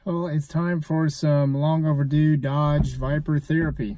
Well, it's time for some long overdue Dodge Viper therapy.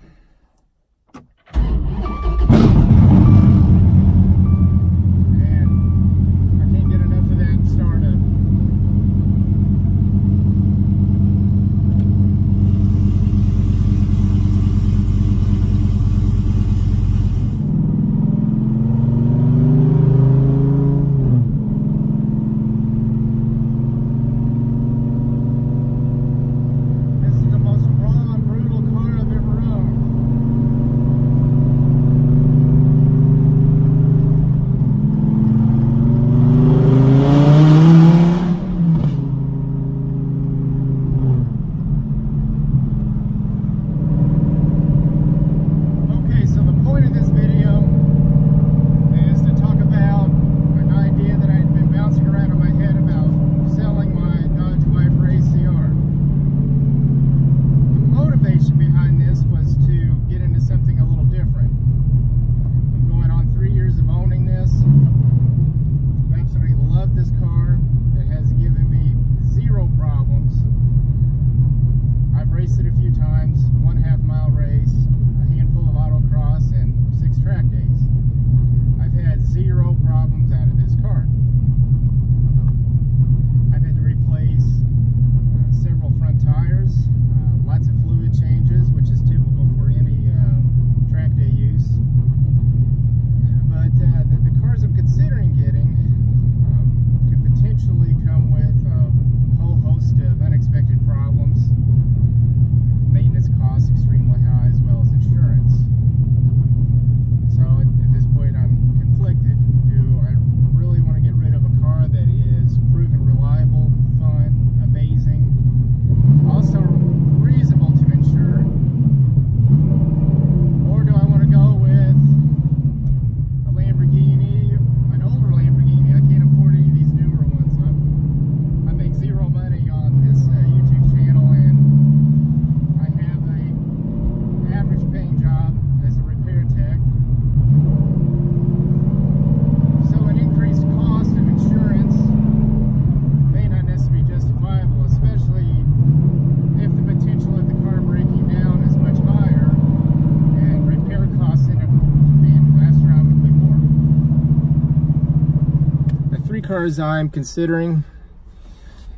Cars I'm considering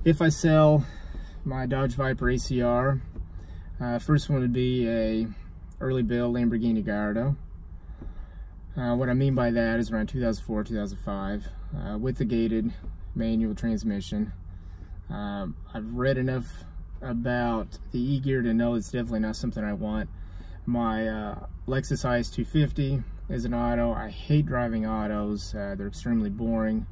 if I sell my Dodge Viper ACR. First one would be a early build Lamborghini Gallardo. What I mean by that is around 2004, 2005, with the gated manual transmission. I've read enough about the E-gear to know it's definitely not something I want. My Lexus IS250 is an auto. I hate driving autos. They're extremely boring.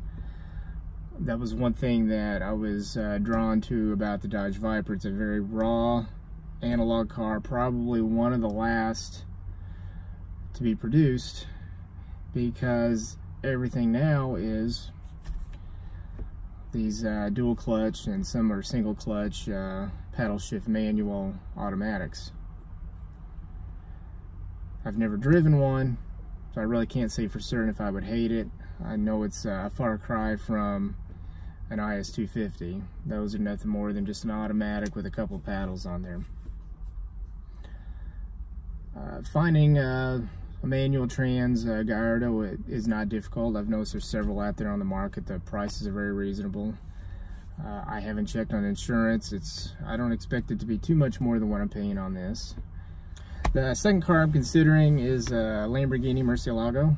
That was one thing that I was drawn to about the Dodge Viper. It's a very raw analog car, probably one of the last to be produced, because everything now is these dual clutch and some are single clutch paddle shift manual automatics. I've never driven one, so I really can't say for certain if I would hate it. I know it's a far cry from an IS250. Those are nothing more than just an automatic with a couple of paddles on there. Finding a manual trans Gallardo is not difficult. I've noticed there's several out there on the market. The prices are very reasonable. I haven't checked on insurance. I don't expect it to be too much more than what I'm paying on this. The second car I'm considering is a Lamborghini Murcielago,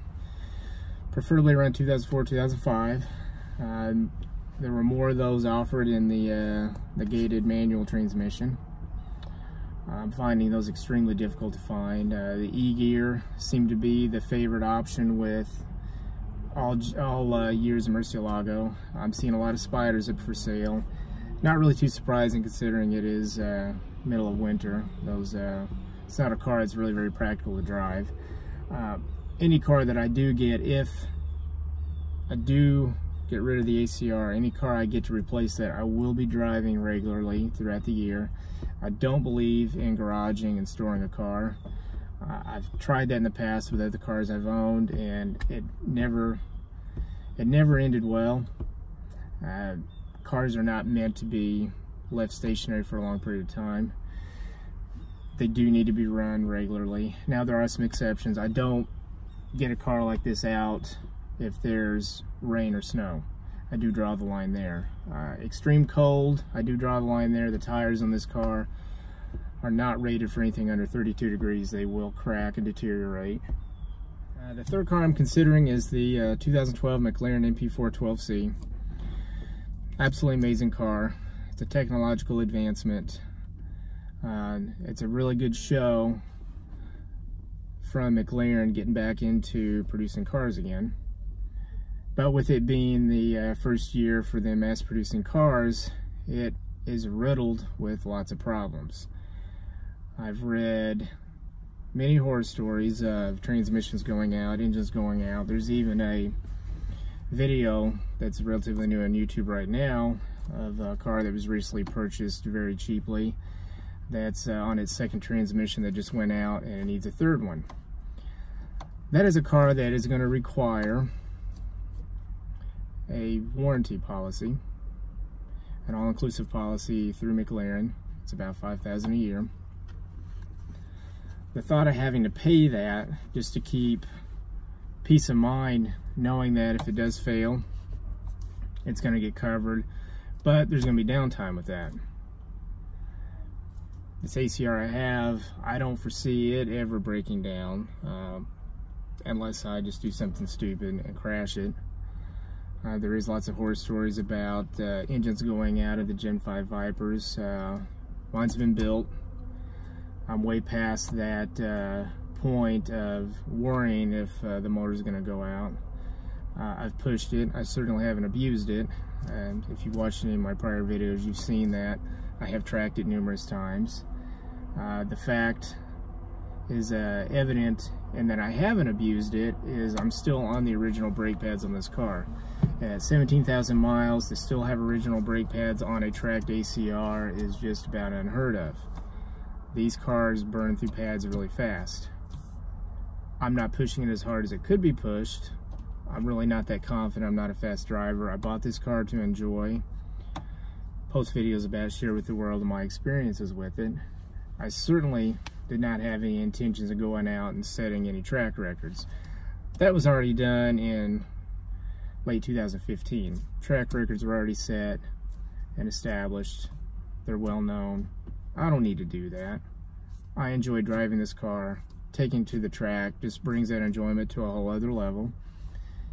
preferably around 2004, 2005. There were more of those offered in the gated manual transmission. I'm finding those extremely difficult to find. The E-gear seemed to be the favorite option with all years of Murcielago. I'm seeing a lot of Spyders up for sale. Not really too surprising considering it is middle of winter. It's not a car that's really very practical to drive. Any car that I do get, if I do get rid of the ACR, any car I get to replace that, I will be driving regularly throughout the year. I don't believe in garaging and storing a car. I've tried that in the past with other cars I've owned, and it never ended well. Cars are not meant to be left stationary for a long period of time. They do need to be run regularly. Now there are some exceptions. I don't get a car like this out if there's rain or snow. I do draw the line there. Extreme cold, I do draw the line there. The tires on this car are not rated for anything under 32 degrees. They will crack and deteriorate. The third car I'm considering is the 2012 McLaren MP4 12C. Absolutely amazing car. It's a technological advancement. It's a really good show from McLaren getting back into producing cars again. But with it being the first year for them mass producing cars, it is riddled with lots of problems. I've read many horror stories of transmissions going out, engines going out. There's even a video that's relatively new on YouTube right now of a car that was recently purchased very cheaply that's on its second transmission that just went out, and it needs a third one. That is a car that is going to require a warranty policy, an all-inclusive policy through McLaren. It's about $5,000 a year. The thought of having to pay that just to keep peace of mind, knowing that if it does fail, it's going to get covered, but there's going to be downtime with that. This ACR I have, I don't foresee it ever breaking down unless I just do something stupid and crash it. There is lots of horror stories about engines going out of the Gen 5 Vipers. Mine's been built. I'm way past that point of worrying if the motor's going to go out. I've pushed it. I certainly haven't abused it. And if you've watched any of my prior videos, you've seen that I have tracked it numerous times. The fact is evident in that I haven't abused it is I'm still on the original brake pads on this car. At 17,000 miles, to still have original brake pads on a tracked ACR is just about unheard of. These cars burn through pads really fast. I'm not pushing it as hard as it could be pushed. I'm really not that confident. I'm not a fast driver. I bought this car to enjoy, post videos about, share with the world my experiences with it. I certainly did not have any intentions of going out and setting any track records. That was already done in late 2015. Track records were already set and established. They're well known. I don't need to do that. I enjoy driving this car. Taking to the track just brings that enjoyment to a whole other level.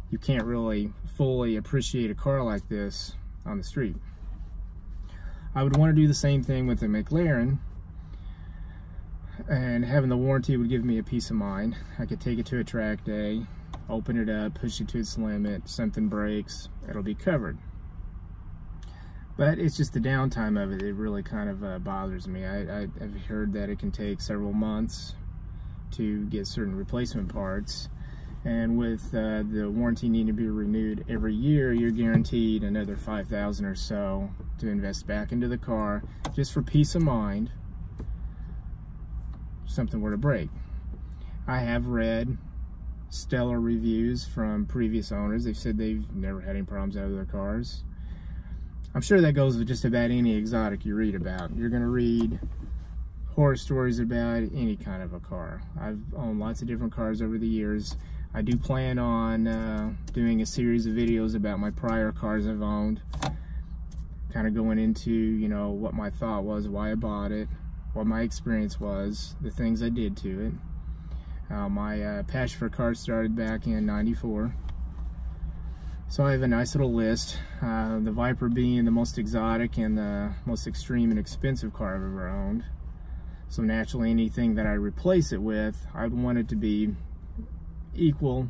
You can't really fully appreciate a car like this on the street. I would want to do the same thing with the McLaren, and having the warranty would give me a peace of mind. I could take it to a track day, open it up, push it to its limit, something breaks, it'll be covered. But it's just the downtime of it, it really kind of bothers me. I've heard that it can take several months to get certain replacement parts, and with the warranty needing to be renewed every year, you're guaranteed another $5,000 or so to invest back into the car just for peace of mind if something were to break. I have read stellar reviews from previous owners. They've said they've never had any problems out of their cars. I'm sure that goes with just about any exotic you read about. You're going to read horror stories about any kind of a car. I've owned lots of different cars over the years. I do plan on doing a series of videos about my prior cars I've owned, kind of going into, you know, what my thought was, why I bought it, what my experience was, the things I did to it. My passion for cars started back in '94. So I have a nice little list, the Viper being the most exotic and the most extreme and expensive car I've ever owned. So naturally anything that I replace it with, I'd want it to be equal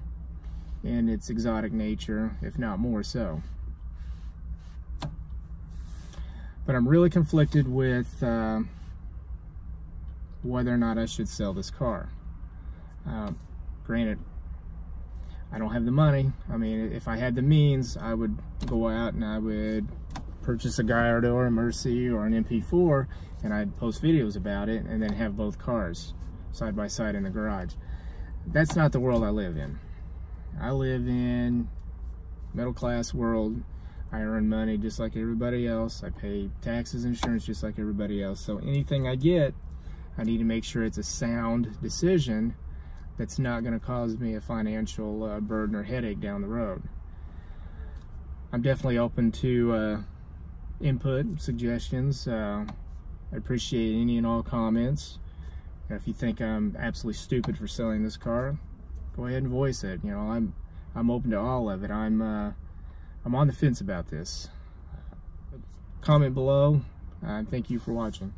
in its exotic nature, if not more so. But I'm really conflicted with whether or not I should sell this car. Granted, I don't have the money. I mean, if I had the means, I would go out and I would purchase a Gallardo or a Mercy or an MP4, and I'd post videos about it and then have both cars side by side in the garage. That's not the world I live in. I live in middle class world. I earn money just like everybody else. I pay taxes and insurance just like everybody else. So anything I get, I need to make sure it's a sound decision that's not going to cause me a financial burden or headache down the road. I'm definitely open to input, suggestions. I appreciate any and all comments. If you think I'm absolutely stupid for selling this car, go ahead and voice it. You know, I'm open to all of it. I'm on the fence about this. Comment below. Thank you for watching.